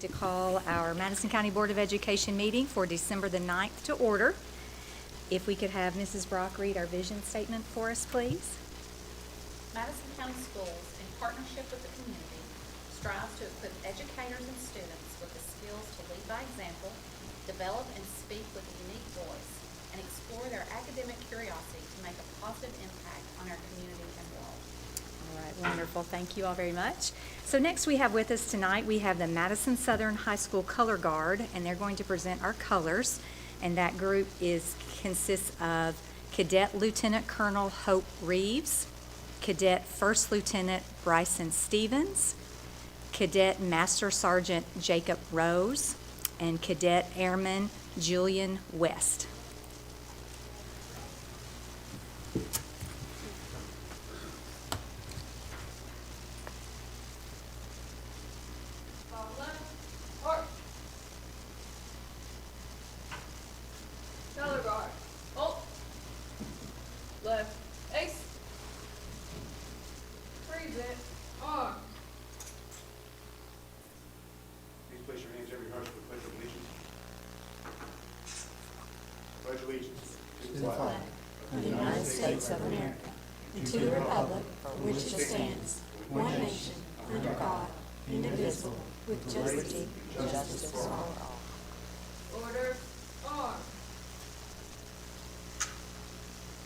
To call our Madison County Board of Education meeting for December the 9th to order. If we could have Mrs. Brock read our vision statement for us, please. Madison County Schools, in partnership with the community, strives to equip educators and students with the skills to lead by example, develop and speak with a unique voice, and explore their academic curiosity to make a positive impact on our community and world. All right, wonderful. Thank you all very much. So next we have with us tonight, we have the Madison Southern High School Color Guard, and they're going to present our colors. And that group consists of Cadet Lieutenant Colonel Hope Reeves, Cadet First Lieutenant Bryson Stevens, Cadet Master Sergeant Jacob Rose, and Cadet Airman Julian West. Color guard. Hold. Left. Ace. Freeze it. Arm. Please place your hands every heart for the Pledge of Allegiance. Pledge allegiance to the flag of the United States of America and to the republic for which it stands, one nation, under God, indivisible, with justice for all. Order. Arm.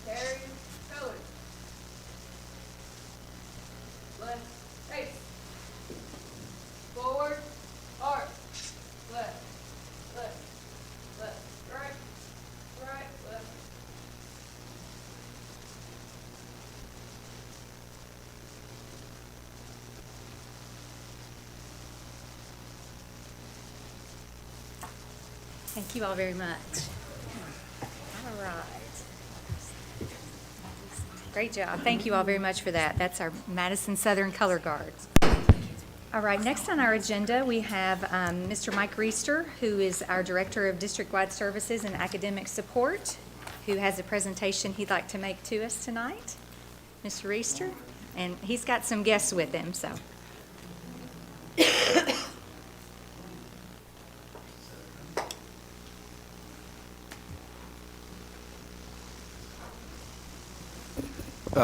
Carry. Color. Left. Ace. Forward. Arc. Left. Left. Left. Right. Right. Left. Thank you all very much. All right. Great job. Thank you all very much for that. That's our Madison Southern Color Guards. All right, next on our agenda, we have Mr. Mike Reister, who is our Director of District-Wide Services and Academic Support, who has a presentation he'd like to make to us tonight. Mr. Reister, and he's got some guests with him, so.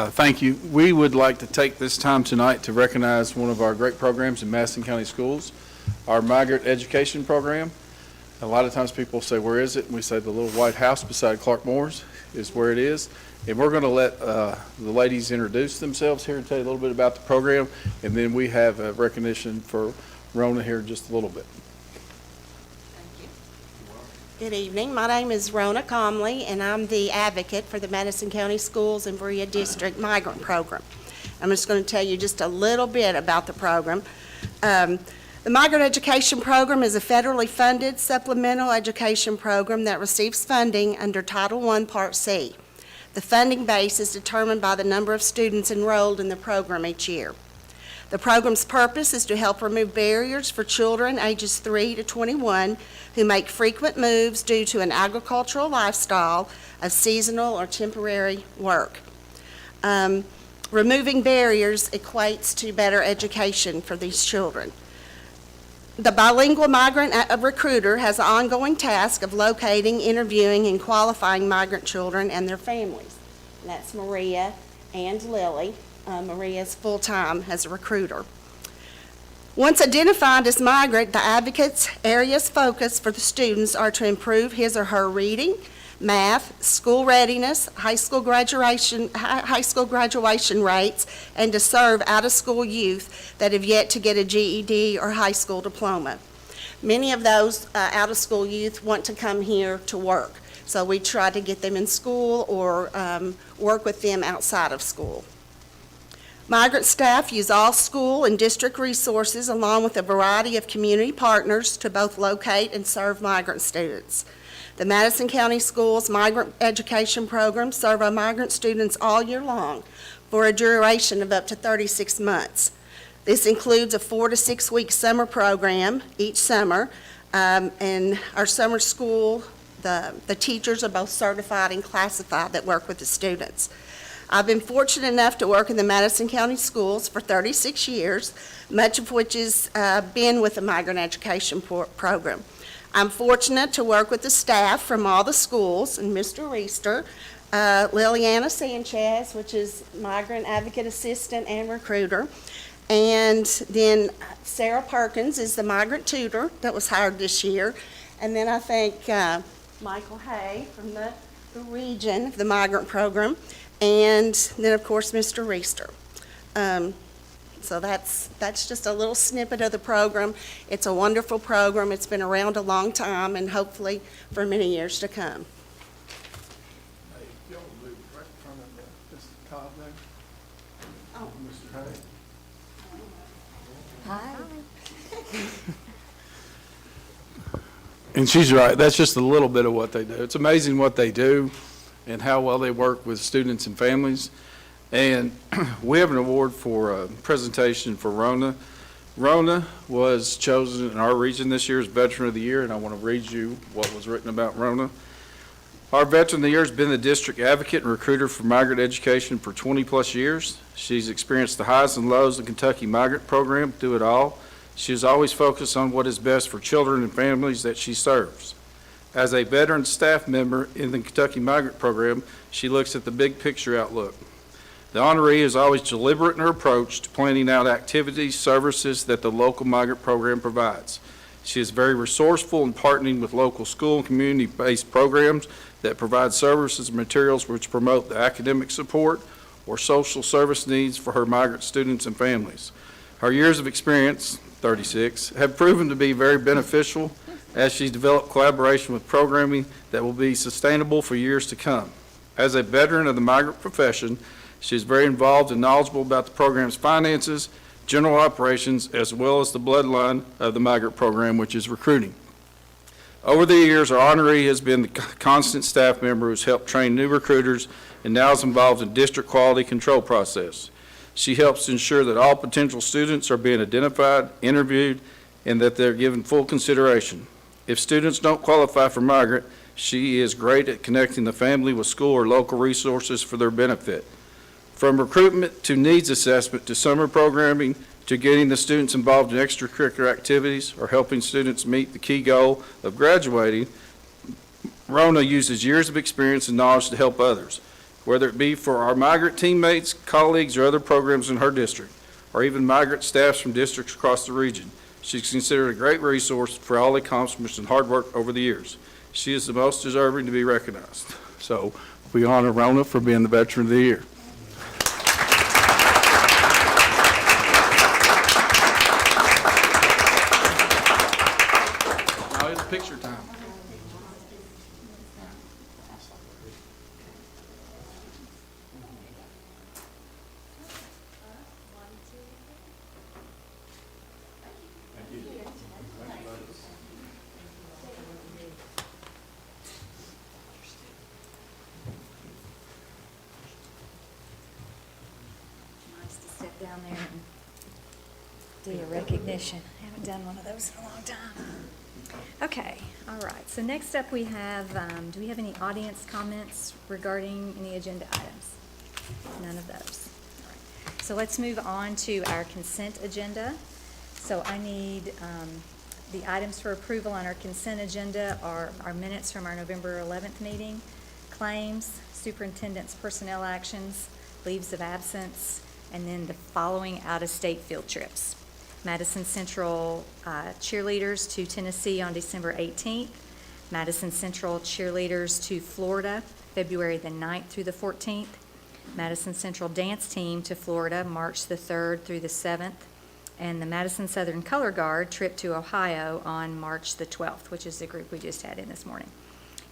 Thank you. We would like to take this time tonight to recognize one of our great programs in Madison County Schools, our Migrant education program. A lot of times people say, where is it? And we say the little white house beside Clarkmoor's is where it is. And we're going to let the ladies introduce themselves here and tell you a little bit about the program. And then we have a recognition for Rona here in just a little bit. Good evening. My name is Rona Comley, and I'm the advocate for the Madison County Schools and Berea District Migrant Program. I'm just going to tell you just a little bit about the program. The Migrant Education Program is a federally funded supplemental education program that receives funding under Title I, Part C. The funding base is determined by the number of students enrolled in the program each year. The program's purpose is to help remove barriers for children ages 3 to 21 who make frequent moves due to an agricultural lifestyle of seasonal or temporary work. Removing barriers equates to better education for these children. The bilingual migrant recruiter has the ongoing task of locating, interviewing, and qualifying migrant children and their families. And that's Maria and Lily. Maria is full-time as a recruiter. Once identified as migrant, the advocate's areas focus for the students are to improve his or her reading, math, school readiness, high school graduation rates, and to serve out-of-school youth that have yet to get a GED or high school diploma. Many of those out-of-school youth want to come here to work, so we try to get them in school or work with them outside of school. Migrant staff use all school and district resources along with a variety of community partners to both locate and serve migrant students. The Madison County Schools Migrant Education Program serve our migrant students all year long for a duration of up to 36 months. This includes a 4 to 6 week summer program each summer, and our summer school, the teachers are both certified and classified that work with the students. I've been fortunate enough to work in the Madison County Schools for 36 years, much of which has been with the Migrant Education Program. I'm fortunate to work with the staff from all the schools, and Mr. Reister, Liliana Sanchez, which is Migrant Advocate Assistant and Recruiter, and then Sarah Perkins is the Migrant Tutor that was hired this year, and then I think Michael Hay from the region of the Migrant Program, and then, of course, Mr. Reister. So that's just a little snippet of the program. It's a wonderful program. It's been around a long time, and hopefully for many years to come. Hey, y'all move right in front of this cop there. Oh. Mr. Hay. Hi. And she's right, that's just a little bit of what they do. It's amazing what they do and how well they work with students and families. And we have an award for a presentation for Rona. Rona was chosen in our region this year as Veteran of the Year, and I want to read you what was written about Rona. Our Veteran of the Year has been the district advocate and recruiter for migrant education for 20-plus years. She's experienced the highs and lows of the Kentucky Migrant Program through it all. She is always focused on what is best for children and families that she serves. As a veteran staff member in the Kentucky Migrant Program, she looks at the big picture outlook. The honoree is always deliberate in her approach to planning out activities, services that the local migrant program provides. She is very resourceful in partnering with local school and community-based programs that provide services and materials which promote the academic support or social service needs for her migrant students and families. Her years of experience, 36, have proven to be very beneficial as she's developed collaboration with programming that will be sustainable for years to come. As a veteran of the migrant profession, she is very involved and knowledgeable about the program's finances, general operations, as well as the bloodline of the migrant program, which is recruiting. Over the years, our honoree has been the constant staff member who's helped train new recruiters and now is involved in district quality control process. She helps ensure that all potential students are being identified, interviewed, and that they're given full consideration. If students don't qualify for migrant, she is great at connecting the family with school or local resources for their benefit. From recruitment to needs assessment to summer programming to getting the students involved in extracurricular activities or helping students meet the key goal of graduating, Rona uses years of experience and knowledge to help others, whether it be for our migrant teammates, colleagues, or other programs in her district, or even migrant staffs from districts across the region. She's considered a great resource for all the accomplishments and hard work over the years. She is the most deserving to be recognized. So we honor Rona for being the Veteran of the Year. Now it's picture time. Nice to step down there and do a recognition. I haven't done one of those in a long time. Okay, all right. So next up we have, do we have any audience comments regarding any agenda items? None of those. All right. So let's move on to our consent agenda. So I need, the items for approval on our consent agenda are our minutes from our November 11th meeting, claims, superintendent's personnel actions, leaves of absence, and then the following out-of-state field trips. Madison Central cheerleaders to Tennessee on December 18th, Madison Central cheerleaders to Florida, February the 9th through the 14th, Madison Central dance team to Florida, March the 3rd through the 7th, and the Madison Southern Color Guard trip to Ohio on March the 12th, which is the group we just had in this morning.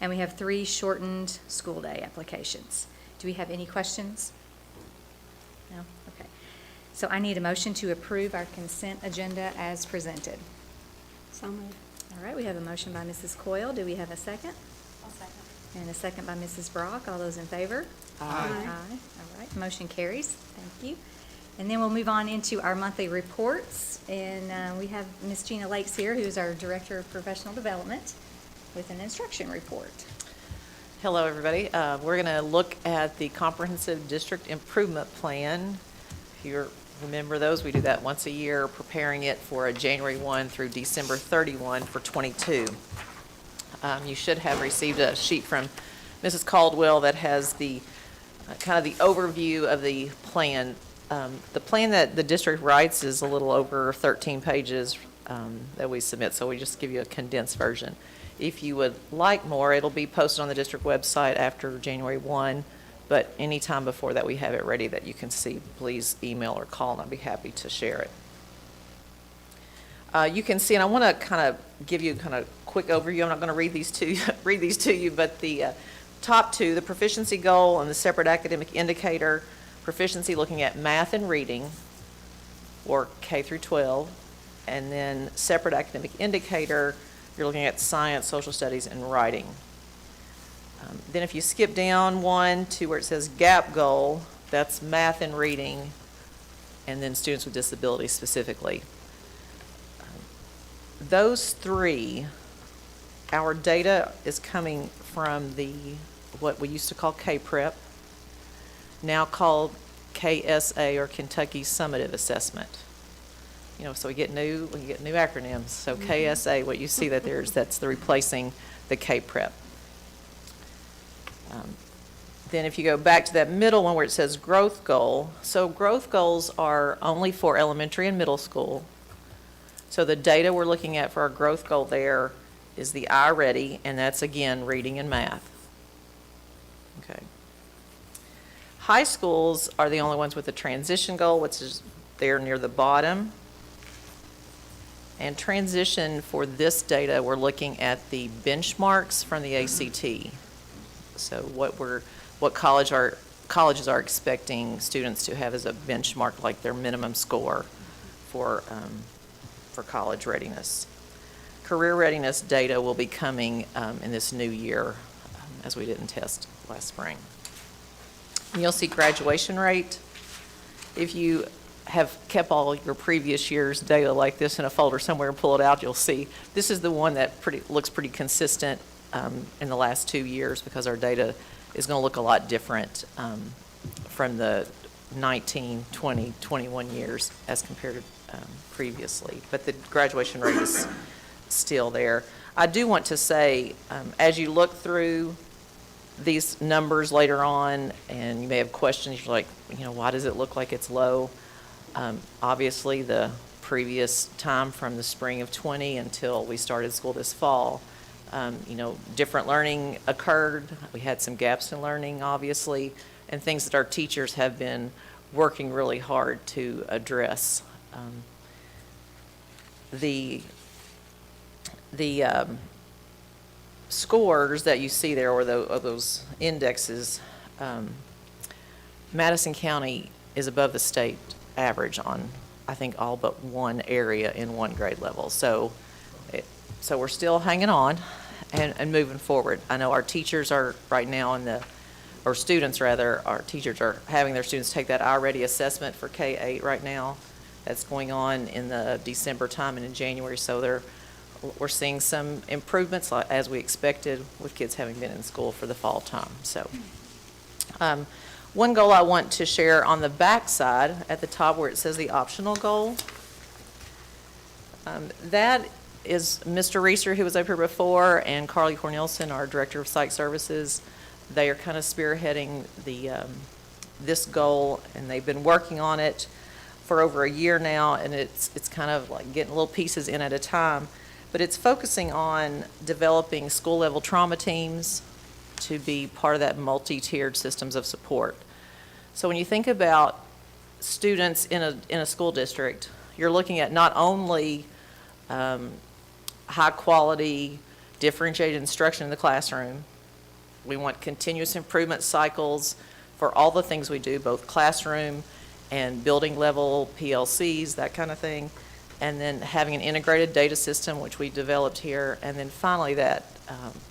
And we have 3 shortened school day applications. Do we have any questions? No? Okay. So I need a motion to approve our consent agenda as presented. So moved. All right, we have a motion by Mrs. Coyle. Do we have a second? I'll second. And a second by Mrs. Brock. All those in favor? Aye. Aye. All right, motion carries. Thank you. And then we'll move on into our monthly reports. And we have Ms. Gina Lakes here, who's our Director of Professional Development, with an instruction report. Hello, everybody. We're going to look at the Comprehensive District Improvement Plan. If you remember those, we do that once a year, preparing it for a January 1 through December 31 for '22. You should have received a sheet from Mrs. Caldwell that has the kind of the overview of the plan. The plan that the district writes is a little over 13 pages that we submit, so we just give you a condensed version. If you would like more, it'll be posted on the district website after January 1, but anytime before that we have it ready that you can see, please email or call, and I'd be happy to share it. You can see, and I want to kind of give you kind of quick overview. I'm not going to read these to you, but the top two, the proficiency goal and the separate academic indicator, proficiency looking at math and reading, or K through 12, and then separate academic indicator, you're looking at science, social studies, and writing. Then if you skip down one to where it says GAP goal, that's math and reading, and then students with disabilities specifically. Those three, our data is coming from what we used to call K-Prep, now called KSA, or Kentucky Summative Assessment. So we get new acronyms. So KSA, what you see that's the replacing the K-Prep. Then if you go back to that middle one where it says growth goal, so growth goals are only for elementary and middle school. So the data we're looking at for our growth goal there is the iReady, and that's again reading and math. Okay. High schools are the only ones with a transition goal, which is there near the bottom. And transition for this data, we're looking at the benchmarks from the ACT. So what colleges are expecting students to have as a benchmark, like their minimum score for college readiness. Career readiness data will be coming in this new year, as we didn't test last spring. And you'll see graduation rate. If you have kept all your previous year's data like this in a folder somewhere and pull it out, you'll see this is the one that looks pretty consistent in the last 2 years, because our data is going to look a lot different from the 19, 20, 21 years as compared to previously. But the graduation rate is still there. I do want to say, as you look through these numbers later on, and you may have questions, you're like, why does it look like it's low? Obviously, the previous time from the spring of 20 until we started school this fall, different learning occurred. We had some gaps in learning, obviously, and things that our teachers have been working really hard to address. The scores that you see there, or those indexes, Madison County is above the state average on, I think, all but one area in one grade level. So we're still hanging on and moving forward. I know our teachers are right now our students rather, our teachers are having their students take that iReady assessment for K-8 right now. That's going on in the December time and in January, so we're seeing some improvements as we expected with kids having been in school for the fall time. So one goal I want to share on the back side at the top where it says the optional goal, that is Mr. Reeser, who was up here before, and Carly Cornelson, our Director of Psych Services. They are kind of spearheading this goal, and they've been working on it for over a year now, and it's kind of like getting little pieces in at a time. But it's focusing on developing school-level trauma teams to be part of that multi-tiered systems of support. So when you think about students in a school district, you're looking at not only high-quality, differentiated instruction in the classroom. We want continuous improvement cycles for all the things we do, both classroom and building level, PLCs, that kind of thing. And then having an integrated data system, which we developed here. And then finally, that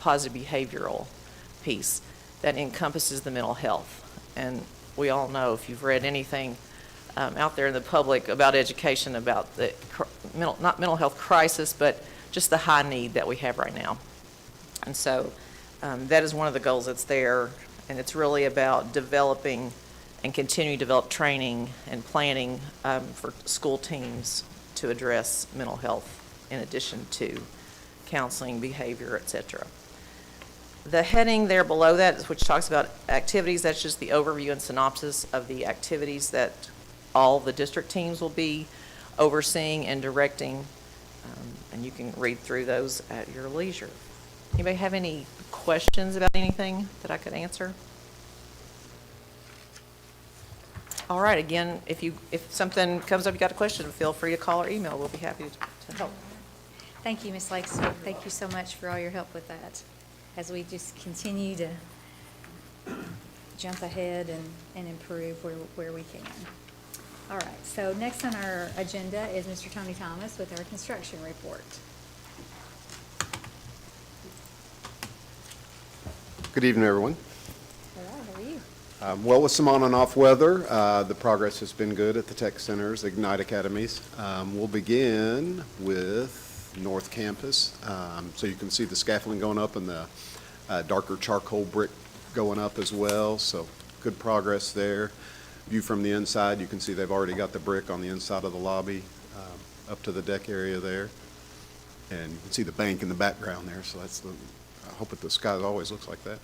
positive behavioral piece that encompasses the mental health. And we all know, if you've read anything out there in the public about education, about the not mental health crisis, but just the high need that we have right now. And so That is one of the goals that's there, and it's really about developing and continuing to develop training and planning for school teams to address mental health in addition to counseling, behavior, et cetera. The heading there below that, which talks about activities, that's just the overview and synopsis of the activities that all the district teams will be overseeing and directing, and you can read through those at your leisure. Anybody have any questions about anything that I could answer? All right, again, if something comes up, you got a question, feel free to call or email. We'll be happy to help. Thank you, Ms. Lakes. Thank you so much for all your help with that, as we just continue to jump ahead and improve where we can. All right, so next on our agenda is Mr. Tony Thomas with our construction report. Good evening, everyone. All right, how are you? Well, with some on and off weather, the progress has been good at the tech centers, Ignite Academies. We'll begin with North Campus. So you can see the scaffolding going up and the darker charcoal brick going up as well. So good progress there. View from the inside, you can see they've already got the brick on the inside of the lobby up to the deck area there. And you can see the bank in the background there. So that's I hope that the sky always looks like that.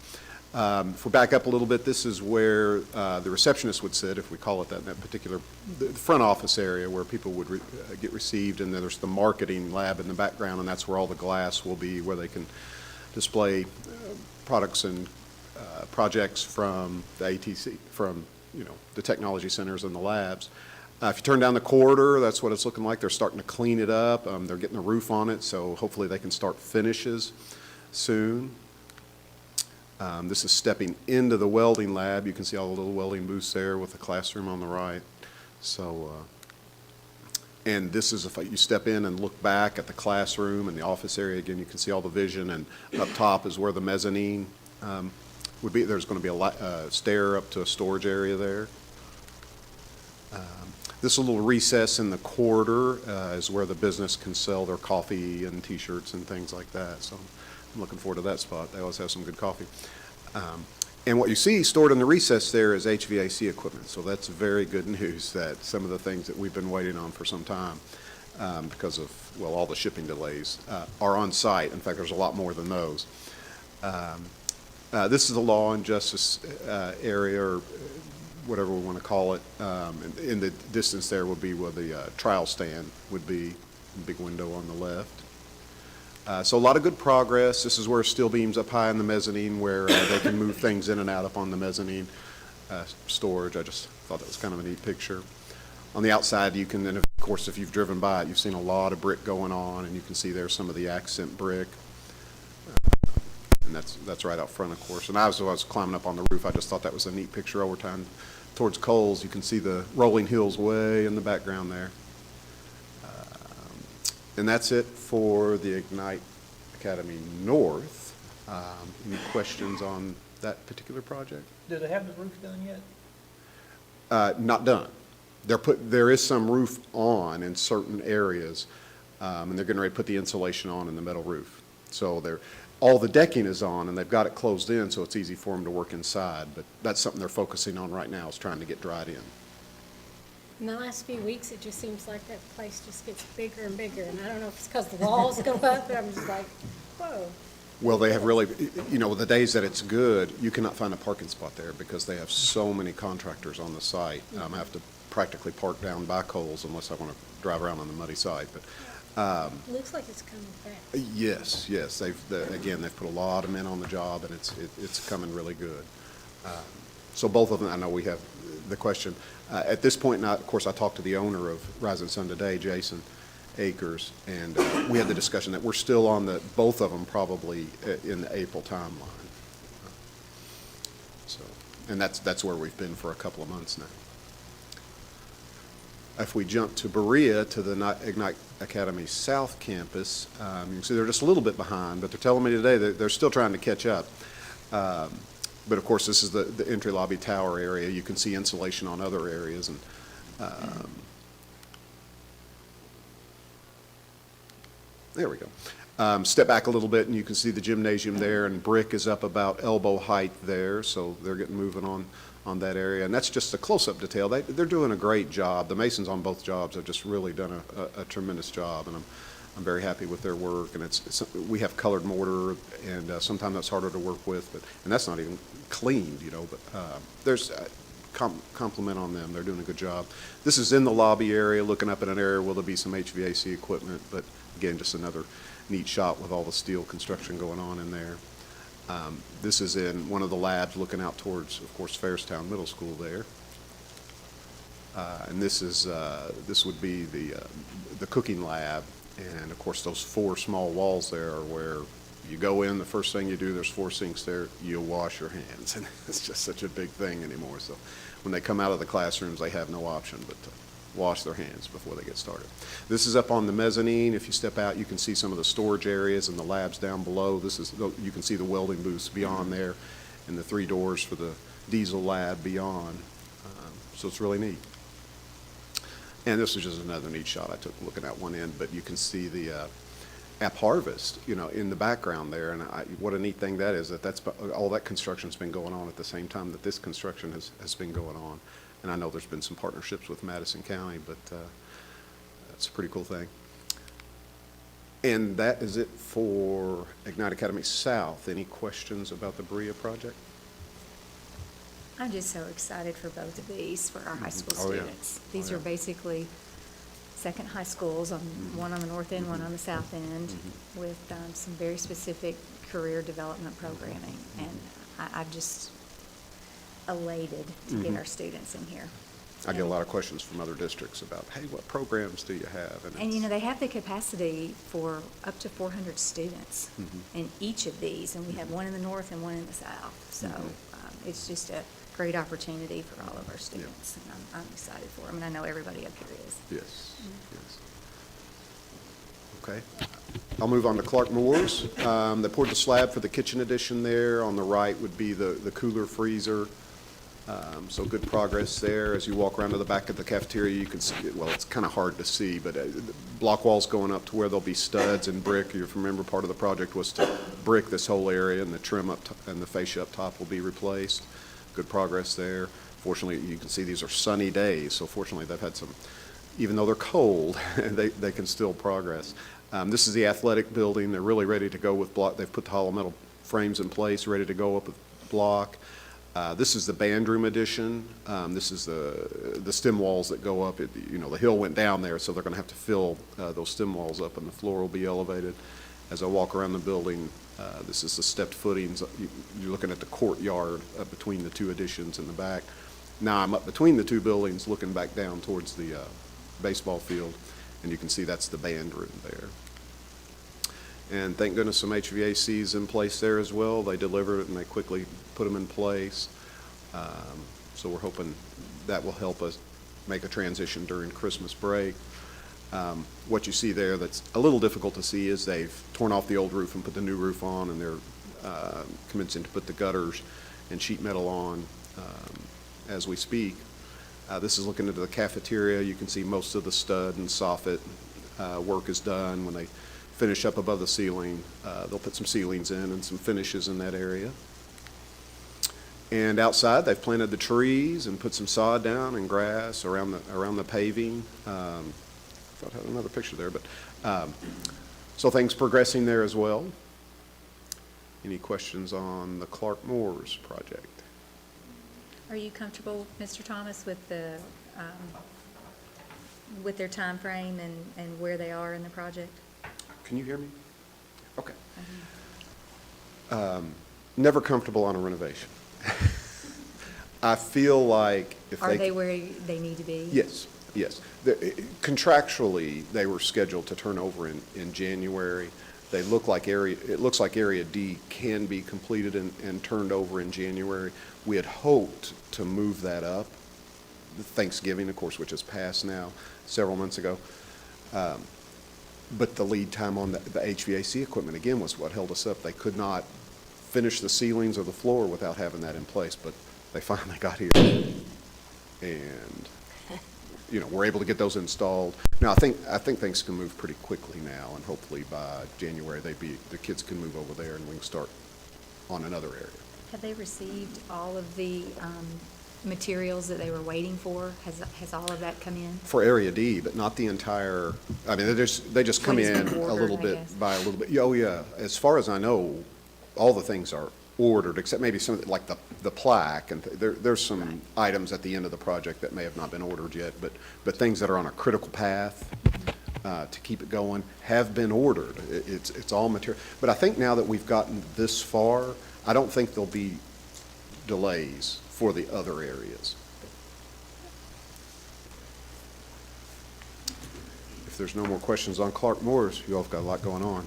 If we back up a little bit, this is where the receptionist would sit, if we call it that, in that particular the front office area where people would get received, and then there's the marketing lab in the background, and that's where all the glass will be, where they can display products and projects from the ATC, from the technology centers and the labs. If you turn down the corridor, that's what it's looking like. They're starting to clean it up. They're getting the roof on it, so hopefully they can start finishes soon. This is stepping into the welding lab. You can see all the little welding booths there with the classroom on the right. So, and this is if you step in and look back at the classroom and the office area, again, you can see all the vision, and up top is where the mezzanine would be. There's going to be a stair up to a storage area there. This little recess in the corridor is where the business can sell their coffee and T-shirts and things like that. So I'm looking forward to that spot. They always have some good coffee. And what you see stored in the recess there is HVAC equipment. So that's very good news that some of the things that we've been waiting on for some time because of, well, all the shipping delays are on site. In fact, there's a lot more than those. This is the law and justice area, or whatever we want to call it. In the distance there would be where the trial stand would be, big window on the left. So a lot of good progress. This is where steel beams up high in the mezzanine where they can move things in and out up on the mezzanine storage. I just thought that was kind of a neat picture. On the outside, you can, and of course, if you've driven by it, you've seen a lot of brick going on, and you can see there's some of the accent brick. And that's right out front, of course. And as I was climbing up on the roof, I just thought that was a neat picture over time. Towards Coles, you can see the rolling hills way in the background there. And that's it for the Ignite Academy North. Any questions on that particular project? Do they have the roof done yet? Not done. There is some roof on in certain areas, and they're getting ready to put the insulation on in the metal roof. So all the decking is on, and they've got it closed in, so it's easy for them to work inside. But that's something they're focusing on right now, is trying to get dried in. In the last few weeks, it just seems like that place just gets bigger and bigger, and I don't know if it's because the walls go up, but I'm just like, whoa. Well, they have really, the days that it's good, you cannot find a parking spot there because they have so many contractors on the site. I have to practically park down by Coles unless I want to drive around on the muddy site. But Looks like it's coming fast. yes, they've put a lot of men on the job, and it's coming really good. So both of them, I know we have the question. At this point, now, of course, I talked to the owner of Rising Sun today, Jason Akers, and we had the discussion that we're still on both of them probably in the April timeline. So, and that's where we've been for a couple of months now. If we jump to Berea, to the Ignite Academy South Campus, you can see they're just a little bit behind, but they're telling me today that they're still trying to catch up. But of course, this is the entry lobby tower area. You can see insulation on other areas, and there we go. Step back a little bit, and you can see the gymnasium there, and brick is up about elbow height there, so they're getting moving on that area. And that's just a close-up detail. They're doing a great job. The masons on both jobs have just really done a tremendous job, and I'm very happy with their work. And we have colored mortar, and sometimes that's harder to work with, and that's not even cleaned, you know, but there's compliment on them. They're doing a good job. This is in the lobby area, looking up at an area where there'll be some HVAC equipment, but again, just another neat shot with all the steel construction going on in there. This is in one of the labs looking out towards, of course, Fairstown Middle School there. And this would be the cooking lab. And of course, those 4 small walls there are where you go in, the first thing you do, there's 4 sinks there, you wash your hands. And it's just such a big thing anymore. So when they come out of the classrooms, they have no option but to wash their hands before they get started. This is up on the mezzanine. If you step out, you can see some of the storage areas and the labs down below. You can see the welding booths beyond there and the 3 doors for the diesel lab beyond. So it's really neat. And this is just another neat shot I took looking at one end, but you can see the App Harvest, you know, in the background there. And what a neat thing that is, that's all that construction's been going on at the same time that this construction has been going on. And I know there's been some partnerships with Madison County, but that's a pretty cool thing. And that is it for Ignite Academy South. Any questions about the Berea project? I'm just so excited for both of these for our high school Oh, yeah. students. These Oh, are yeah. basically second high schools, one on the north end, one on the south end, with some very specific career development programming. And I'm just elated to get our students in here. I get a lot of questions from other districts about, hey, what programs do you have? And you know, they have the capacity for up to 400 students in each of these, and we have one in the north and one in the south. So it's just a great opportunity for all of our students, and I'm excited for them, and I know everybody up here is. Yes, yes. Okay. I'll move on to Clarkmoor's. They poured the slab for the kitchen addition there. On the right would be the cooler freezer. So good progress there. As you walk around to the back of the cafeteria, you can see, well, it's kind of hard to see, but block walls going up to where there'll be studs and brick. You remember part of the project was to brick this whole area, and the trim up and the fascia up top will be replaced. Good progress there. Fortunately, you can see these are sunny days, so fortunately they've had some, even though they're cold, they can still progress. This is the athletic building. They're really ready to go with block. They've put the hollow metal frames in place, ready to go up with block. This is the band room addition. This is the stem walls that go up. You know, the hill went down there, so they're going to have to fill those stem walls up, and the floor will be elevated. As I walk around the building, this is the stepped footings. You're looking at the courtyard between the 2 additions in the back. Now I'm up between the 2 buildings, looking back down towards the baseball field, and you can see that's the band room there. And thank goodness some HVAC is in place there as well. They delivered it and they quickly put them in place. So we're hoping that will help us make a transition during Christmas break. What you see there that's a little difficult to see is they've torn off the old roof and put the new roof on, and they're commencing to put the gutters and sheet metal on as we speak. This is looking into the cafeteria. You can see most of the stud and soffit work is done. When they finish up above the ceiling, they'll put some ceilings in and some finishes in that area. And outside, they've planted the trees and put some sod down and grass around the paving. I thought I had another picture there, but so things progressing there as well. Any questions on the Clarkmoor's project? Are you comfortable, Mr. Thomas, with with their time frame and where they are in the project? Can you hear me? Okay. Never comfortable on a renovation. I feel like if Are they where they need to be? Yes, yes. Contractually, they were scheduled to turn over in January. It looks like Area D can be completed and turned over in January. We had hoped to move that up. Thanksgiving, of course, which has passed now several months ago. But the lead time on the HVAC equipment, again, was what held us up. They could not finish the ceilings or the floor without having that in place, but they finally got here. And we're able to get those installed. Now, I think things can move pretty quickly now, and hopefully by January, the kids can move over there and we can start on another area. Have they received all of the materials that they were waiting for? Has all of that come in? For Area D, but not the entire, I mean, they just come What has in been a ordered, little I bit guess. by a little bit. Oh, yeah. As far as I know, all the things are ordered, except maybe some, like the plaque, and there's some items at the end of the project that may have not been ordered yet, but things that are on a critical path to keep it going have been ordered. It's all material. But I think now that we've gotten this far, I don't think there'll be delays for the other areas. If there's no more questions on Clarkmoor's, you all have got a lot going on.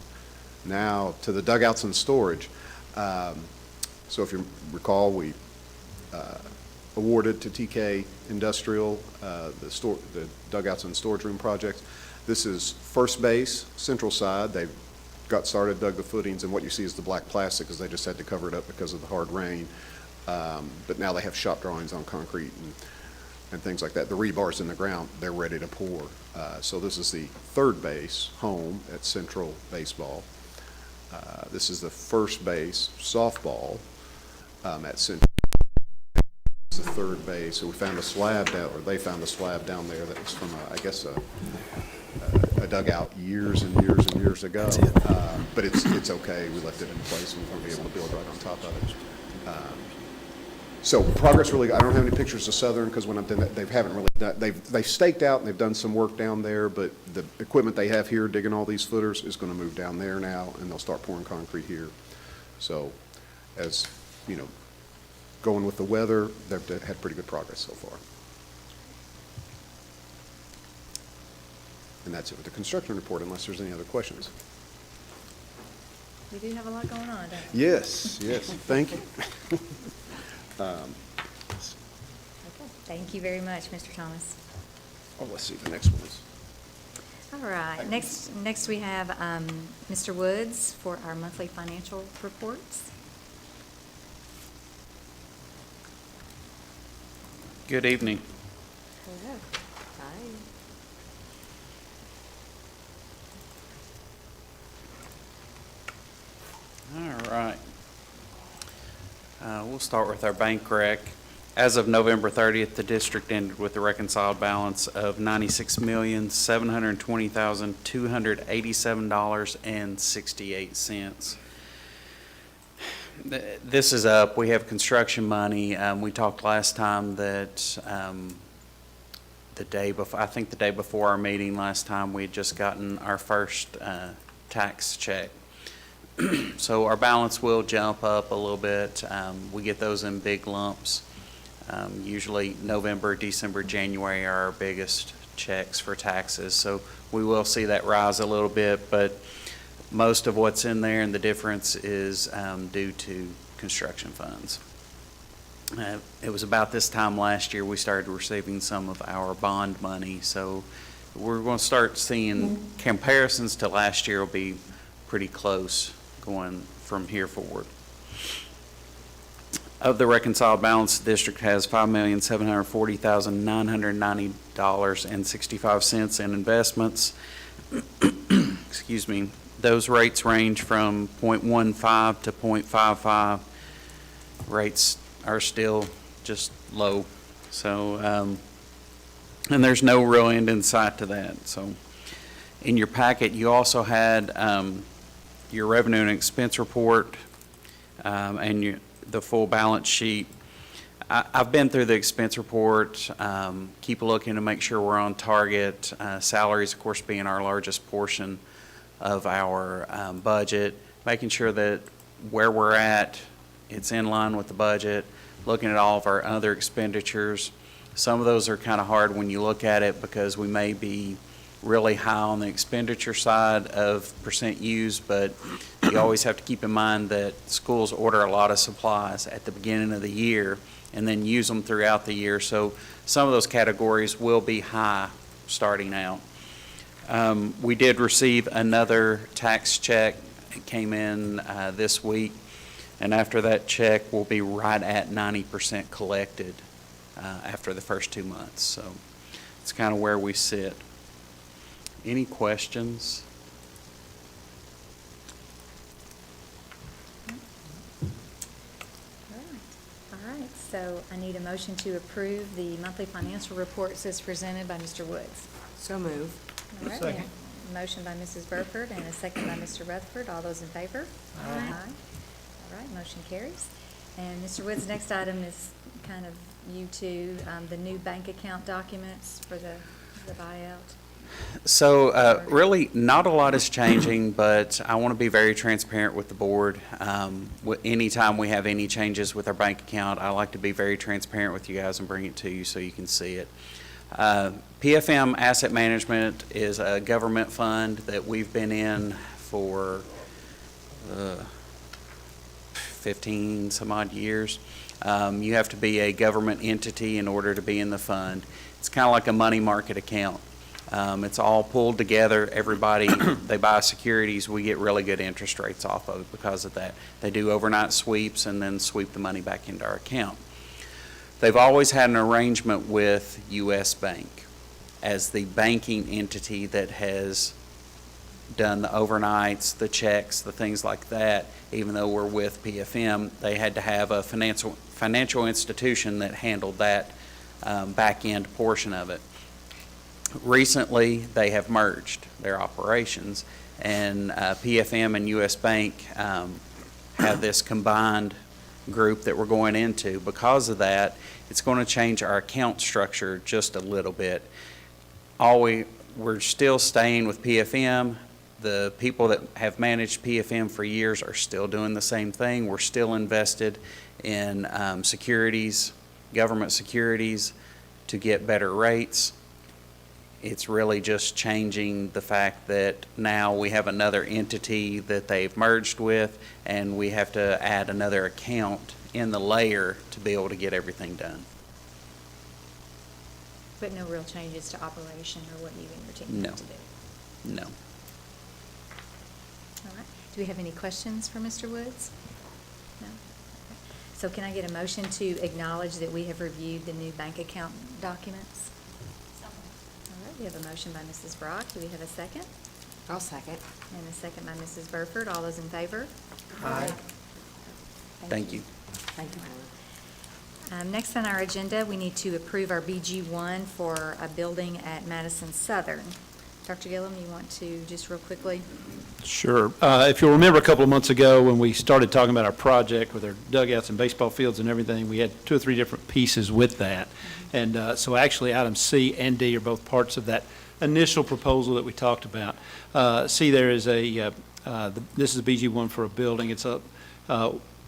Now to the dugouts and storage. So if you recall, we awarded to TK Industrial the dugouts and storage room project. This is first base, central side. They've got started, dug the footings, and what you see is the black plastic because they just had to cover it up because of the hard rain. But now they have shop drawings on concrete and things like that. The rebar's in the ground, they're ready to pour. So this is the third base home at Central Baseball. This is the first base softball at Central. This is the third base. So we found a slab down, or they found a slab down there that was from, I guess, a dugout years and years and years ago. But it's okay. We left it in place, and we're going to be able to build right on top of it. So progress really, I don't have any pictures of Southern because when I've done that, they haven't really done, they've staked out and they've done some work down there, but the equipment they have here digging all these footers is going to move down there now, and they'll start pouring concrete here. So as, going with the weather, they've had pretty good progress so far. And that's it with the construction report, unless there's any other questions. We do have a lot going on, don't we? Yes, thank you. Okay. Thank you very much, Mr. Thomas. Oh, let's see, the next one is. All right, next we have Mr. Woods for our monthly financial reports. Good evening. Hello. All right. We'll start with our bank rec. As of November 30th, the district ended with a reconciled balance of $96,720,287.68. This is up. We have construction money. We talked last time that the day before our meeting last time, we had just gotten our first tax check. So our balance will jump up a little bit. We get those in big lumps. Usually November, December, January are our biggest checks for taxes. So we will see that rise a little bit, but most of what's in there and the difference is due to construction funds. It was about this time last year we started receiving some of our bond money. So we're going to start seeing comparisons to last year will be pretty close going from here forward. Of the reconciled balance, the district has $5,740,990.65 in investments. Excuse me. Those rates range from 0.15 to 0.55. Rates are still just low. So, and there's no real end in sight to that. So in your packet, you also had your revenue and expense report and the full balance sheet. I've been through the expense report, keep looking to make sure we're on target. Salaries, of course, being our largest portion of our budget, making sure that where we're at, it's in line with the budget, looking at all of our other expenditures. Some of those are kind of hard when you look at it because we may be really high on the expenditure side of percent used, but you always have to keep in mind that schools order a lot of supplies at the beginning of the year and then use them throughout the year. So some of those categories will be high starting out. We did receive another tax check. It came in this week, and after that check, we'll be right at 90% collected after the first 2 months. So it's kind of where we sit. Any questions? All right, so I need a motion to approve the monthly financial reports as presented by Mr. Woods. So move. All right, we have a motion by Mrs. Burford and a second by Mr. Rutherford. All those in favor? Aye. All right, motion carries. And Mr. Woods, next item is kind of you two, the new bank account documents for the buyout. So really, not a lot is changing, but I want to be very transparent with the board. Anytime we have any changes with our bank account, I like to be very transparent with you guys and bring it to you so you can see it. PFM Asset Management is a government fund that we've been in for 15 some odd years. You have to be a government entity in order to be in the fund. It's kind of like a money market account. It's all pulled together. Everybody, they buy securities. We get really good interest rates off of it because of that. They do overnight sweeps and then sweep the money back into our account. They've always had an arrangement with U.S. Bank as the banking entity that has done the overnights, the checks, the things like that. Even though we're with PFM, they had to have a financial institution that handled that back end portion of it. Recently, they have merged their operations, and PFM and U.S. Bank have this combined group that we're going into. Because of that, it's going to change our account structure just a little bit. We're still staying with PFM. The people that have managed PFM for years are still doing the same thing. We're still invested in securities, government securities, to get better rates. It's really just changing the fact that now we have another entity that they've merged with, and we have to add another account in the layer to be able to get everything done. But no real changes to operation or what you and your team No. need to do? No. All right. Do we have any questions for Mr. Woods? No? Okay. So can I get a motion to acknowledge that we have reviewed the new bank account documents? All right, we have a motion by Mrs. Brock. Do we have a second? I'll second. And a second by Mrs. Burford. All those in favor? Aye. Thank you. Thank you, Helen. Next on our agenda, we need to approve our BG1 for a building at Madison Southern. Dr. Gillum, you want to just real quickly? Sure. If you'll remember a couple of months ago when we started talking about our project with our dugouts and baseball fields and everything, we had 2 or 3 different pieces with that. And so actually items C and D are both parts of that initial proposal that we talked about. C there is this is a BG1 for a building. It's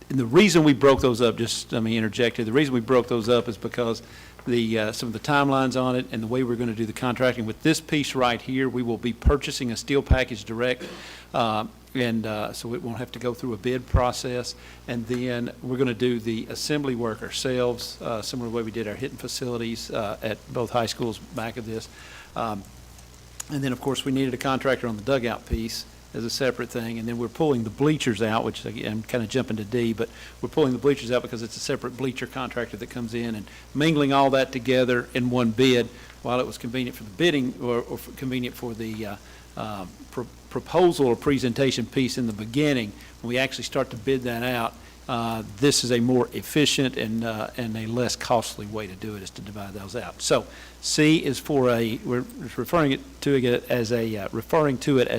and the reason we broke those up, just let me interject here, the reason we broke those up is because some of the timelines on it and the way we're going to do the contracting. With this piece right here, we will be purchasing a steel package direct, so it won't have to go through a bid process. And then we're going to do the assembly work ourselves, similar to the way we did our Hinton facilities at both high schools back of this. And then, of course, we needed a contractor on the dugout piece as a separate thing, and then we're pulling the bleachers out, which again, I'm kind of jumping to D, but we're pulling the bleachers out because it's a separate bleacher contractor that comes in and mingling all that together in one bid. While it was convenient for the bidding or convenient for the proposal or presentation piece in the beginning, when we actually start to bid that out, this is a more efficient and a less costly way to do it, is to divide those out. So C is for we're referring to it as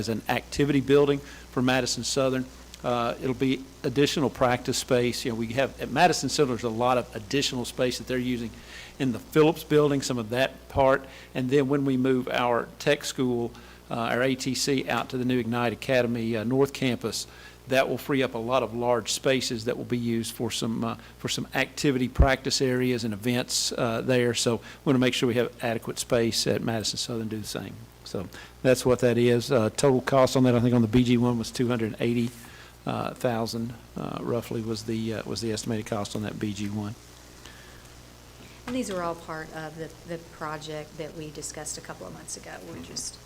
an activity building for Madison Southern. It'll be additional practice space. You know, we have at Madison Southern, there's a lot of additional space that they're using in the Phillips building, some of that part. And then when we move our tech school, our ATC out to the new Ignite Academy North Campus, that will free up a lot of large spaces that will be used for some activity practice areas and events there. So we want to make sure we have adequate space at Madison Southern to do the same. So that's what that is. Total cost on that, I think on the BG1 was $280,000 roughly was the estimated cost on that BG1. And these are all part of the project that we discussed a couple of months ago. We're just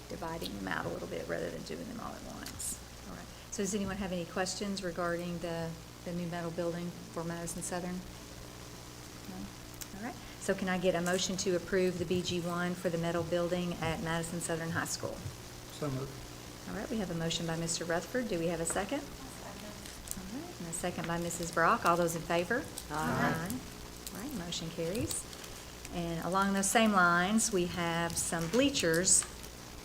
dividing them out a little bit rather than doing them all at once. All right. So does anyone have any questions regarding the new metal building for Madison Southern? No? All right. So So can I get a motion to approve the BG1 for the metal building at Madison Southern High School? So moved. All right, we have a motion by Mr. Rutherford. Do we have a second? All right, and a second by Mrs. Brock. All those in favor? Aye. All right, motion carries. And along those same lines, we have some bleachers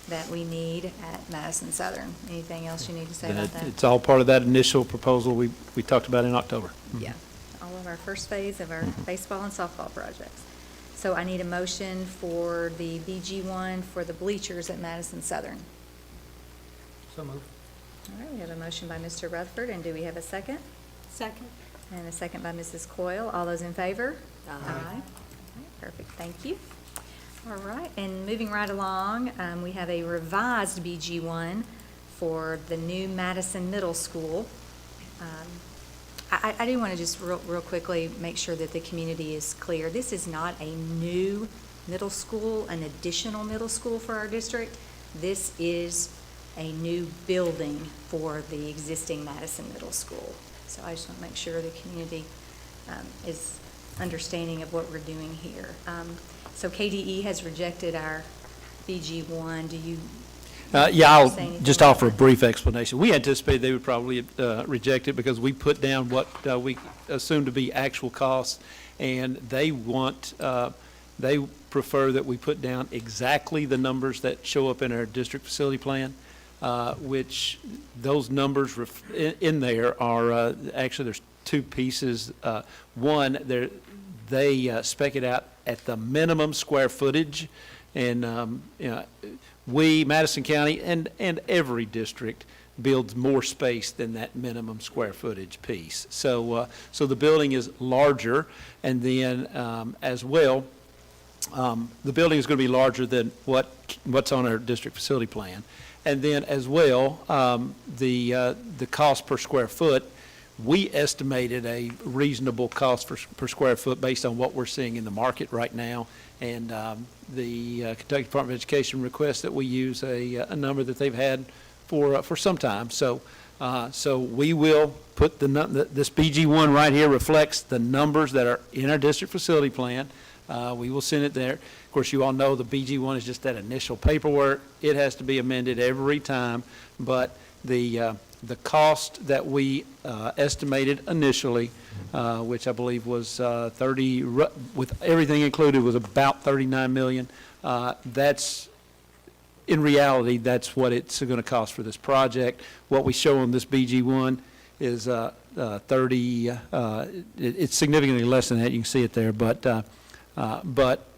that we need at Madison Southern. Anything else you need to say about that? It's all part of that initial proposal we talked about in October. Yeah, all of our first phase of our baseball and softball projects. So I need a motion for the BG1 for the bleachers at Madison Southern. So moved. All right, we have a motion by Mr. Rutherford, and do we have a second? Second. And a second by Mrs. Coyle. All those in favor? Aye. All right, perfect, thank you. All right, and moving right along, we have a revised BG1 for the new Madison Middle School. I do want to just real quickly make sure that the community is clear. This is not a new middle school, an additional middle school for our district. This is a new building for the existing Madison Middle School. So I just want to make sure the community is understanding of what we're doing here. So KDE has rejected our BG1. Do you? Yeah, I'll say anything just about offer a that? brief explanation. We anticipated they would probably reject it because we put down what we assume to be actual costs, and they prefer that we put down exactly the numbers that show up in our district facility plan, which those numbers in there are, actually there's two pieces. One, they spec it out at the minimum square footage, and we, Madison County, and every district builds more space than that minimum square footage piece. So the building is larger, and then as well, the building is going to be larger than what's on our district facility plan. And then as well, the cost per square foot, we estimated a reasonable cost per square foot based on what we're seeing in the market right now. And the Kentucky Department of Education requests that we use a number that they've had for some time. So we will put this BG1 right here reflects the numbers that are in our district facility plan. We will send it there. Of course, you all know the BG1 is just that initial paperwork. It has to be amended every time, but the cost that we estimated initially, which I believe was with everything included, was about $39 million. That's, in reality, that's what it's going to cost for this project. What we show on this BG1 is it's significantly less than that. You can see it there, but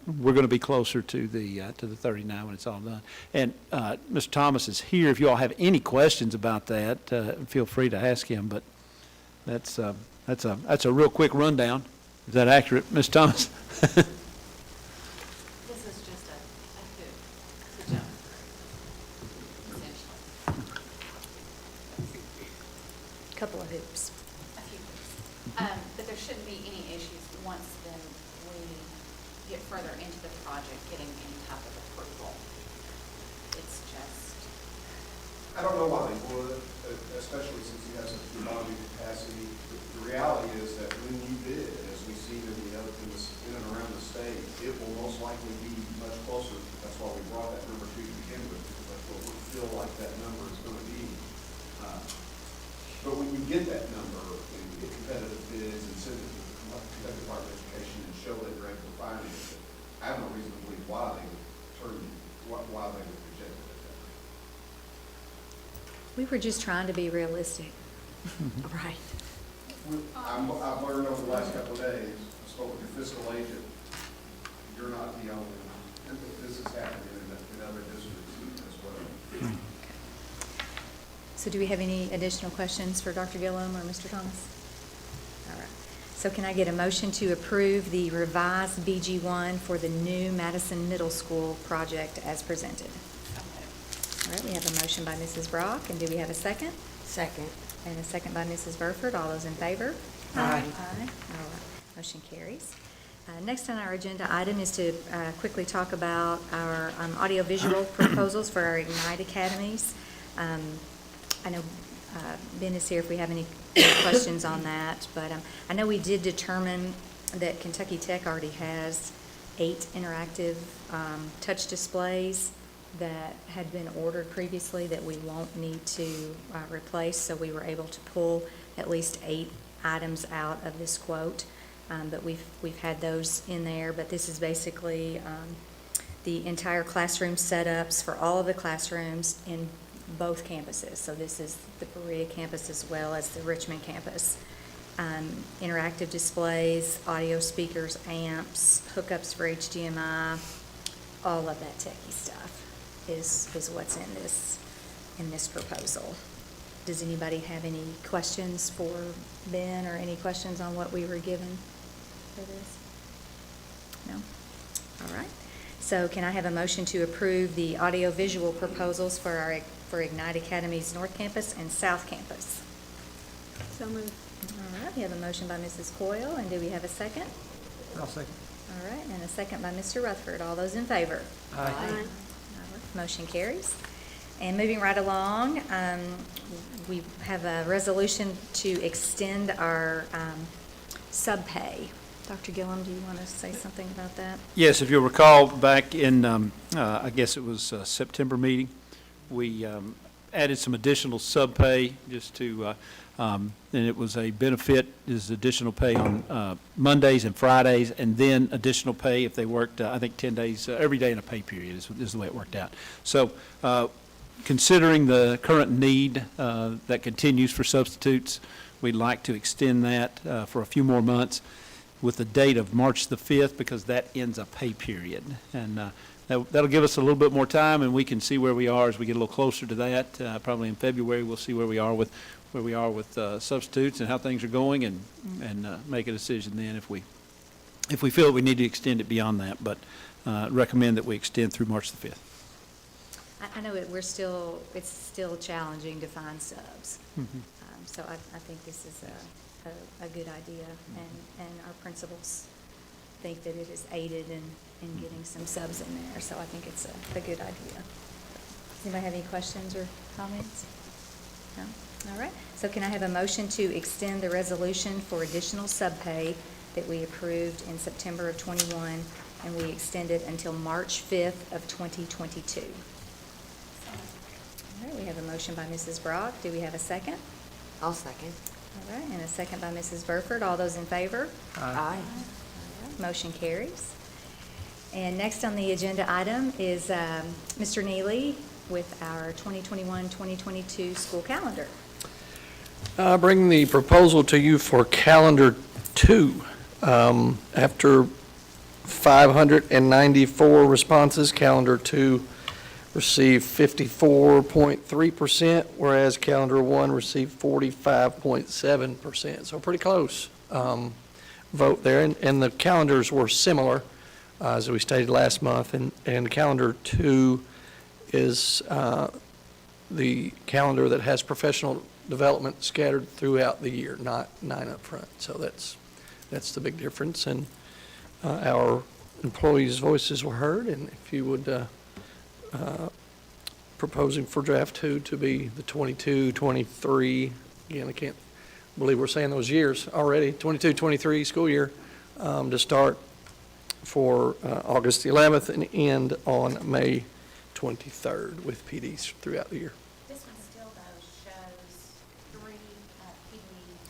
we're going to be closer to the 39 when it's all done. And Mr. Thomas is here. If you all have any questions about that, feel free to ask him. But that's a real quick rundown. Is that accurate, Ms. Thomas? This is just a hoop to jump through, essentially. Couple of hoops. A few hoops. But there shouldn't be any issues once then we get further into the project, getting any type of approval. It's just, I don't know why they would, especially since you have such a bonding capacity. The reality is that when you bid, as we've seen in and around the state, it will most likely be much closer. That's why we brought that number to begin with, because that's what we feel like that number is going to be. But when you get that number and you get competitive bids and send it to the Kentucky Department of Education and show that you're able to finance it, I have no reason to believe why they would reject it at that. We were just trying to be realistic. Right. I've learned over the last couple of days, I spoke with your fiscal agent, you're not the only one. This is happening in other districts as well. So do we have any additional questions for Dr. Gillum or Mr. Thomas? All right. So can I get a motion to approve the revised BG1 for the new Madison Middle School project as presented? All right, we have a motion by Mrs. Brock, and do we have a second? Second. And a second by Mrs. Burford. All those in favor? Aye. Aye. All right, motion carries. Next on our agenda item is to quickly talk about our audiovisual proposals for our Ignite Academies. I know Ben is here if we have any questions on that, but I know we did determine that Kentucky Tech already has 8 interactive touch displays that had been ordered previously that we won't need to replace, so we were able to pull at least 8 items out of this quote. But we've had those in there, but this is basically the entire classroom setups for all of the classrooms in both campuses. So this is the Berea campus as well as the Richmond campus. Interactive displays, audio speakers, amps, hookups for HDMI, all of that techie stuff is what's in this proposal. Does anybody have any questions for Ben or any questions on what we were given for this? No? All right. So can I have a motion to approve the audio-visual proposals for Ignite Academy's North Campus and South Campus? So moved. All right, we have a motion by Mrs. Coyle, and do we have a second? I'll second. All right, and a second by Mr. Rutherford. All those in favor? Aye. All right, motion carries. And moving right along, we have a resolution to extend our subpay. Dr. Gillum, do you want to say something about that? Yes, if you'll recall, back in, I guess it was September meeting, we added some additional subpay just to, and it was a benefit, is additional pay on Mondays and Fridays, and then additional pay if they worked, I think, 10 days, every day in a pay period is the way it worked out. So considering the current need that continues for substitutes, we'd like to extend that for a few more months with the date of March the 5th, because that ends a pay period. And that'll give us a little bit more time, and we can see where we are as we get a little closer to that. Probably in February, we'll see where we are with substitutes and how things are going, and make a decision then if we feel we need to extend it beyond that. But recommend that we extend through March the 5th. I know it's still challenging to find subs. So I think this is a good idea, and our principals think that it has aided in getting some subs in there, so I think it's a good idea. Does anybody have any questions or comments? No? All right. So can I have a motion to extend the resolution for additional subpay that we approved in September of '21, and we extended until March 5th of 2022? All right, we have a motion by Mrs. Brock. Do we have a second? I'll second. All right, and a second by Mrs. Burford. All those in favor? Aye. All right, motion carries. And next on the agenda item is Mr. Neely with our 2021-2022 school calendar. I bring the proposal to you for calendar 2. After 594 responses, calendar 2 received 54.3%, whereas calendar 1 received 45.7%. So pretty close vote there. And the calendars were similar, as we stated last month. And calendar 2 is the calendar that has professional development scattered throughout the year, not 9 up front. So that's the big difference. And our employees' voices were heard. And if you would proposing for draft 2 to be the 22, 23, again, I can't believe we're saying those years already, 22, 23 school year, to start for August 11th and end on May 23rd with PDs throughout the year. This one still, though, shows 3 PD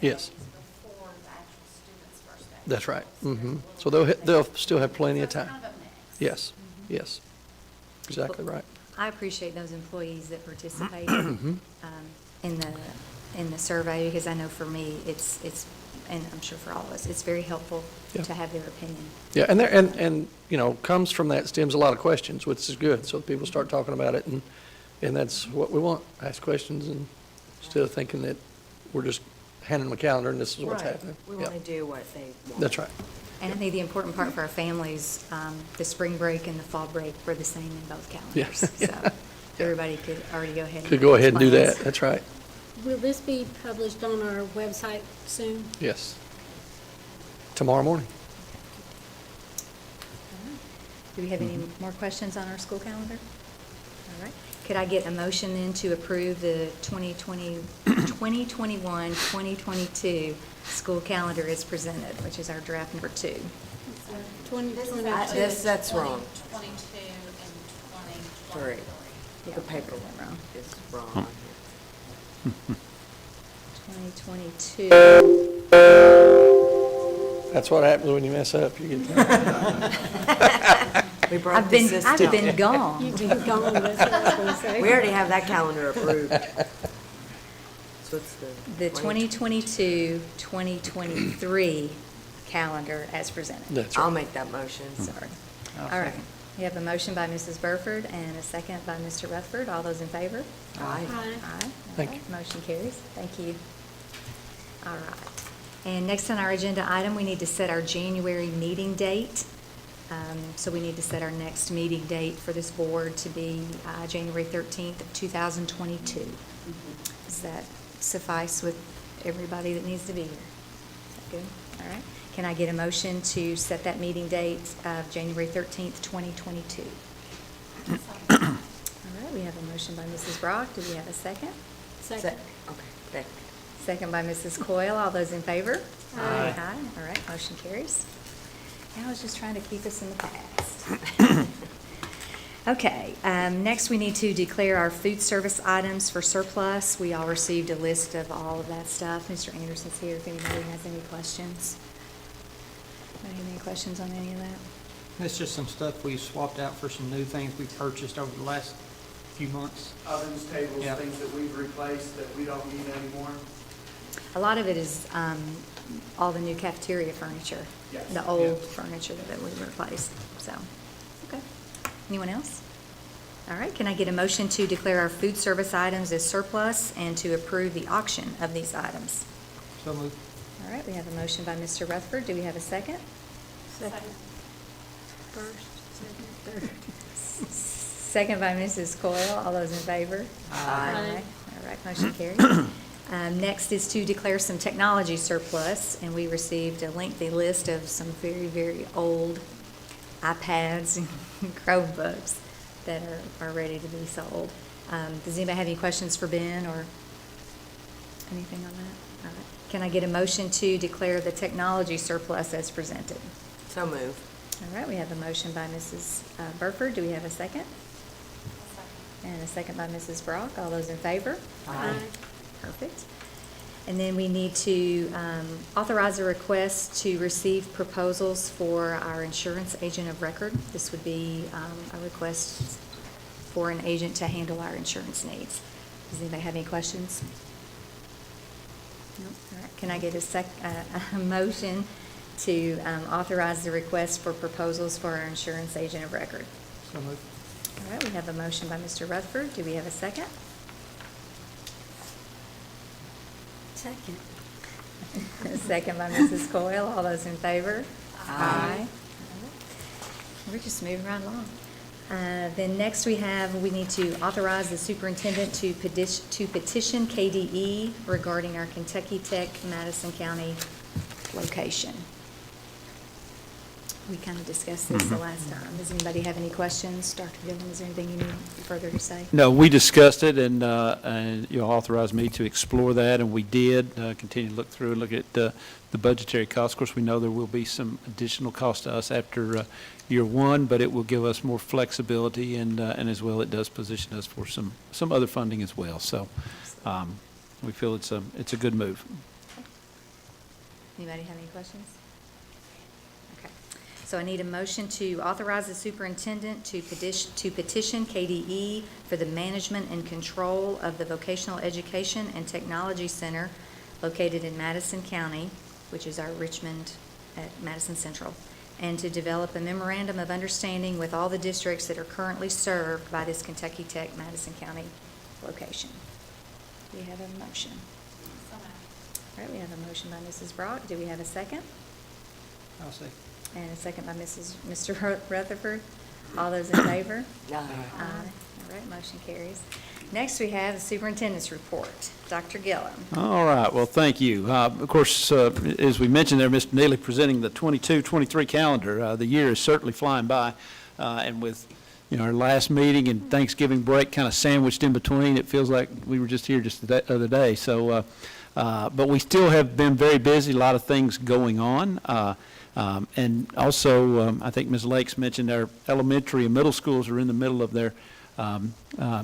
Yes. days before the actual student's first day. That's right. So there's a little So bit they'll of- still have plenty of so time. it's kind of a mix. Yes, yes, exactly right. I appreciate those employees that participate in the survey, because I know for me, it's, and I'm sure for all of us, it's very helpful Yeah. to have their opinion. Yeah, and you know, comes from that stems a lot of questions, which is good. So people start talking about it, and that's what we want, ask questions, and instead of thinking that we're just handing them a calendar and this is what's Right. happening. We Yeah, want to do what they want. that's right. And I think the important part for our families, the spring break and the fall break were the same in both calendars. Yeah. So everybody could already go ahead and. Could go ahead and do plans. that, that's right. Will this be published on our website soon? Yes. Tomorrow morning. Do we have any more questions on our school calendar? All right. Could I get a motion then to approve the 2021-2022 school calendar as presented, which is our draft number 2? That's wrong. 22 and 3. 2023. The paper is wrong on here. 2022. That's what happens when you mess up. You get that. We broke I've the been system. gone. You've been gone, that's what I was gonna say. We already have that calendar approved. So it's The 2022-2023 calendar as presented. That's I'll right. make that motion. Sorry. All right. We have a motion by Mrs. Burford and a second by Mr. Rutherford. All those in favor? Aye. Aye. Thank All right, motion carries. Thank you. All right. And next on our agenda item, we need to set our January meeting date. So we need to set our next meeting date for this board to be January 13th of 2022. Does that suffice with everybody that needs to be here? Is that good? All right. Can I get a motion to set that meeting date of January 13th, 2022? All right, we have a motion by Mrs. Brock. Do we have a second? Second. Okay. Second by Mrs. Coyle. All those in favor? Aye. Aye. All right, motion carries. I was just trying to keep us in the past. Okay, next we need to declare our food service items for surplus. We all received a list of all of that stuff. Mr. Anderson's here if anybody has any questions. Anybody have any questions on any of that? It's just some stuff we swapped out for some new things we purchased over the last few months. Ovens, tables, Yeah. things that we've replaced that we don't need anymore. A lot of it is all the new cafeteria furniture. Yes. The old furniture that we replaced, so, okay. Anyone else? All right, can I get a motion to declare our food service items as surplus and to approve the auction of these items? So moved. All right, we have a motion by Mr. Rutherford. Do we have a second? Second. First, second, third. Second by Mrs. Coyle. All those in favor? Aye. All right, motion carries. Next is to declare some technology surplus, and we received a lengthy list of some very, very old iPads and Chromebooks that are ready to be sold. Does anybody have any questions for Ben or anything on that? All right. Can I get a motion to declare the technology surplus as presented? So move. All right, we have a motion by Mrs. Burford. Do we have a second? And a second by Mrs. Brock. All those in favor? Aye. Perfect. And then we need to authorize a request to receive proposals for our insurance agent of record. This would be a request for an agent to handle our insurance needs. Does anybody have any questions? No? All right. Can I get a motion to authorize the request for proposals for our insurance agent of record? So moved. All right, we have a motion by Mr. Rutherford. Do we have a second? Second. A second by Mrs. Coyle. All those in favor? Aye. We're just moving right along. Then next we need to authorize the superintendent to petition KDE regarding our Kentucky Tech Madison County location. We kind of discussed this the last time. Does anybody have any questions? Dr. Gillen, is there anything you need further to say? No, we discussed it, and you authorized me to explore that, and we did continue to look through and look at the budgetary costs. Of course, we know there will be some additional cost to us after year one, but it will give us more flexibility, and as well, it does position us for some other funding as well. So we feel it's a good move. Anybody have any questions? Okay. So I need a motion to authorize the superintendent to petition KDE for the management and control of the Vocational Education and Technology Center located in Madison County, which is our Richmond at Madison Central, and to develop a memorandum of understanding with all the districts that are currently served by this Kentucky Tech Madison County location. Do we have a motion? So moved. All right, we have a motion by Mrs. Brock. Do we have a second? I'll say. And a second by Mr. Rutherford. All those in favor? Aye. Aye. All right, motion carries. Next, we have the Superintendent's Report. Dr. Gillum. All right, well, thank you. Of course, as we mentioned there, Mr. Neely presenting the 22-23 calendar. The year is certainly flying by, and with our last meeting and Thanksgiving break kind of sandwiched in between, it feels like we were just here just the other day. So, but we still have been very busy, a lot of things going on. And also, I think Ms. Lakes mentioned our elementary and middle schools are in the middle of their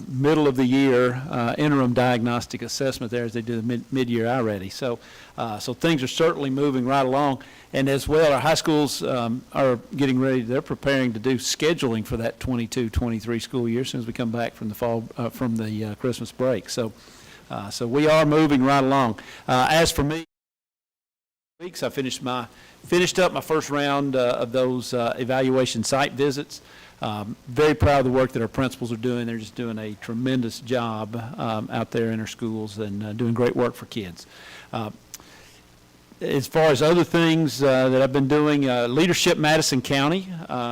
middle of the year interim diagnostic assessment there as they do the mid-year I-Ready. So things are certainly moving right along. And as well, our high schools are getting ready, they're preparing to do scheduling for that 22-23 school year as soon as we come back from the fall, from the Christmas break. So we are moving right along. As for me, weeks I finished up my first round of those evaluation site visits. Very proud of the work that our principals are doing. They're just doing a tremendous job out there in our schools and doing great work for kids. As far as other things that I've been doing, Leadership Madison County,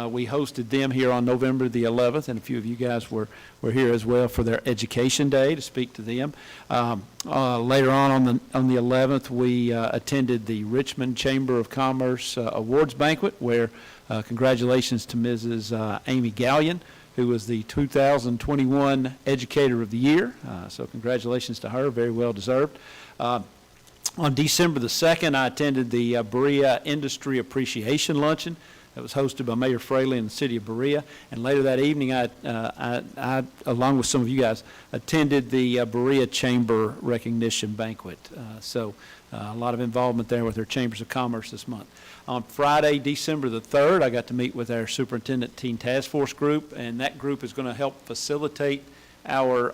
we hosted them here on November the 11th, and a few of you guys were here as well for their Education Day to speak to them. Later on the 11th, we attended the Richmond Chamber of Commerce Awards Banquet, where congratulations to Mrs. Amy Gallion, who was the 2021 Educator of the Year. So congratulations to her, very well deserved. On December the 2nd, I attended the Berea Industry Appreciation Luncheon that was hosted by Mayor Fraley in the city of Berea. And later that evening, I along with some of you guys, attended the Berea Chamber Recognition Banquet. So a lot of involvement there with their Chambers of Commerce this month. On Friday, December the 3rd, I got to meet with our Superintendent Teen Task Force group, and that group is going to help facilitate our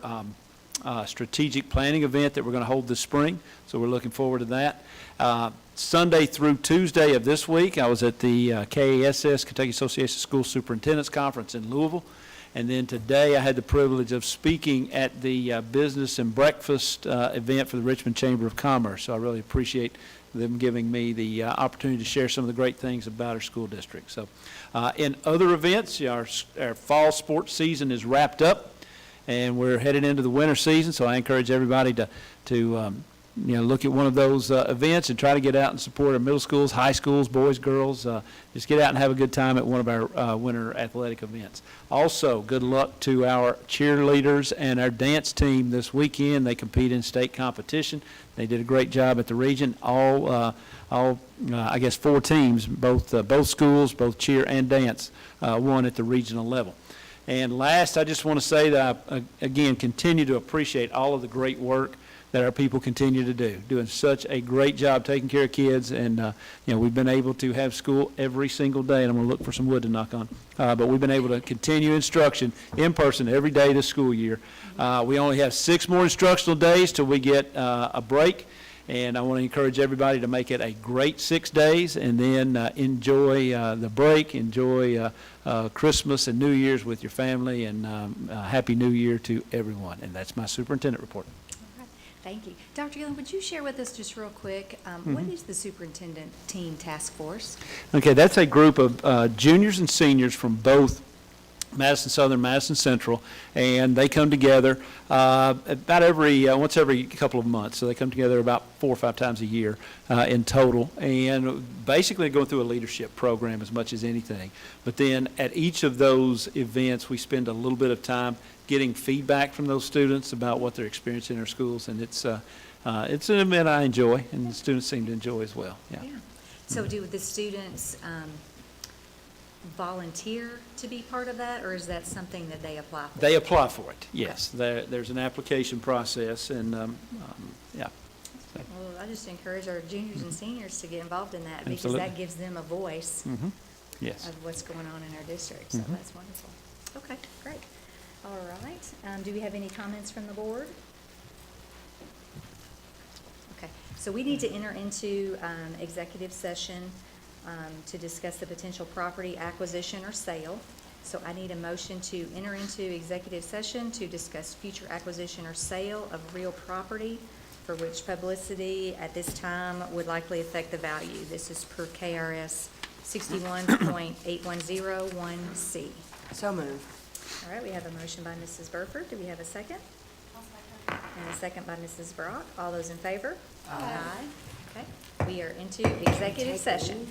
strategic planning event that we're going to hold this spring. So we're looking forward to that. Sunday through Tuesday of this week, I was at the KASS, Kentucky Association of School Superintendents Conference in Louisville. And then today I had the privilege of speaking at the Business and Breakfast event for the Richmond Chamber of Commerce. So I really appreciate them giving me the opportunity to share some of the great things about our school district. So in other events, our fall sports season is wrapped up, and we're headed into the winter season. So I encourage everybody to look at one of those events and try to get out and support our middle schools, high schools, boys, girls. Just get out and have a good time at one of our winter athletic events. Also, good luck to our cheerleaders and our dance team this weekend. They compete in state competition. They did a great job at the region. I guess 4 teams, both schools, both cheer and dance, won at the regional level. And last, I just want to say that I, again, continue to appreciate all of the great work that our people continue to do, doing such a great job taking care of kids. And, we've been able to have school every single day, and I'm going to look for some wood to knock on. But we've been able to continue instruction in person every day this school year. We only have 6 more instructional days till we get a break. And I want to encourage everybody to make it a great 6 days, and then enjoy the break, enjoy Christmas and New Year's with your family, and Happy New Year to everyone. And that's my superintendent report. All right. Thank you. Dr. Gillen, would you share with us just real quick, what is the Superintendent Teen Task Force? Okay, that's a group of juniors and seniors from both Madison Southern, Madison Central, and they come together about once every couple of months. So they come together about 4 or 5 times a year in total, and basically going through a leadership program as much as anything. But then at each of those events, we spend a little bit of time getting feedback from those students about what they're experiencing in our schools, and it's an event I enjoy, and the students seem to enjoy as well. Yeah. So do the students volunteer to be part of that, or is that something that they apply for? They apply for it, yes. There's an application process, and, yeah. Well, I just encourage our juniors and seniors to get involved in that, because Absolutely. that gives them a voice Yes. of what's going on in our district, so that's wonderful. Okay, great. All right, do we have any comments from the board? Okay, so we need to enter into executive session to discuss the potential property acquisition or sale. So I need a motion to enter into executive session to discuss future acquisition or sale of real property for which publicity at this time would likely affect the value. This is per KRS 61.8101C. So moved. All right, we have a motion by Mrs. Burford. Do we have a second? And a second by Mrs. Brock. All those in favor? Aye. Okay, we are into executive session.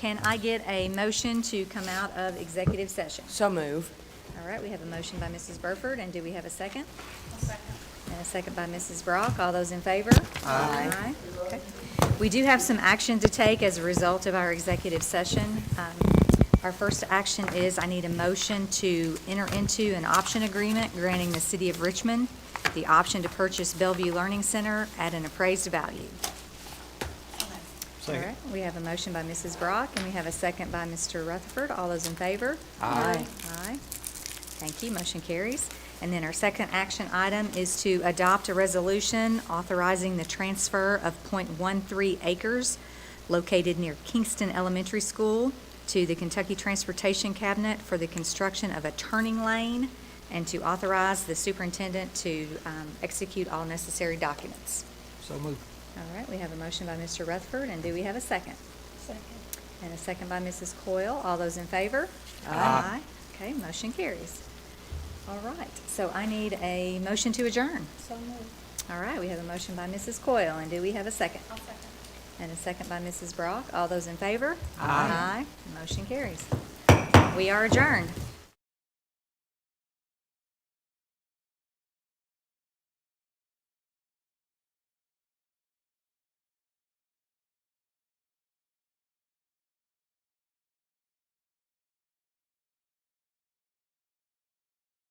can I get a motion to come out of executive session? So move. All right, we have a motion by Mrs. Burford, and do we have a second? I'll second. And a second by Mrs. Brock. All those in favor? Aye. Okay. We do have some action to take as a result of our executive session. Our first action is I need a motion to enter into an option agreement granting the City of Richmond the option to purchase Bellevue Learning Center at an appraised value. All right, we have a motion by Mrs. Brock, and we have a second by Mr. Rutherford. All those in favor? Aye. Aye. Thank you, motion carries. And then our second action item is to adopt a resolution authorizing the transfer of .13 acres located near Kingston Elementary School to the Kentucky Transportation Cabinet for the construction of a turning lane and to authorize the superintendent to execute all necessary documents. So moved. All right, we have a motion by Mr. Rutherford, and do we have a second? Second. And a second by Mrs. Coyle. All those in favor? Aye. Okay, motion carries. All right, so I need a motion to adjourn. So moved. All right, we have a motion by Mrs. Coyle, and do we have a second? I'll second. And a second by Mrs. Brock. All those in favor? Aye. Motion carries. We are adjourned.